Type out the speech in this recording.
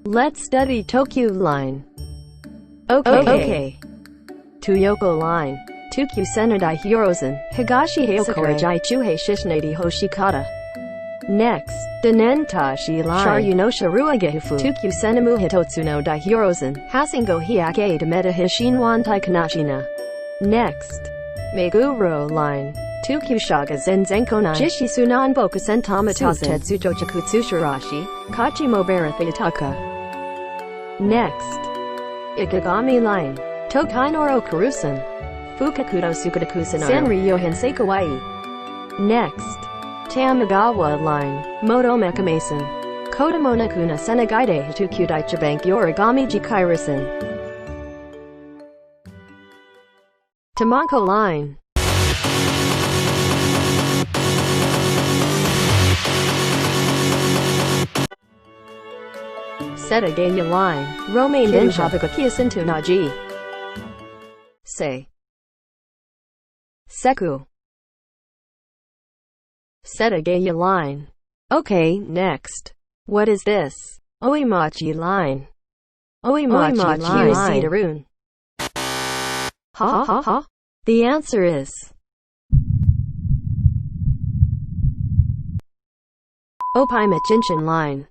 Let's study Tokyu Line. Okay. Toyoko Line. Tokyu Sen ni Hirozen. Higashi Sakura Jai Chuhei Shishinadi Hoshikata. Next, Denentashi Line. Sharyunosha Ruagefu. Tokyu Senemu Hitotsu no Daihirozen. Hasingo Hyake de Meta Hishinwan Taikanashina. Next, Meguro Line. Tokyu Shaga Zenzenkonai. Jishisunan Bokusen Tamatazen. Tetsujo Jakutsushirashi. Kachimo Barathayataka. Next, Ikigami Line. Tokainoro Karusen. Fukakudo Sukadakusanai. Sanryo Hensei Kawaii. Next, Tamagawa Line. Moto Mekamasen. Kodamonakuna Senegaide Hitokyu Daichabank Yorigami Jikairasen. Tamanko Line. Setagaya Line. Romaine Denshabaka Kiyasintu Naji. Say. Seku. Setagaya Line. Okay, next. What is this? Oimachi Line. Oimachi Line. Ha? The answer is Opaima Chinchin Line.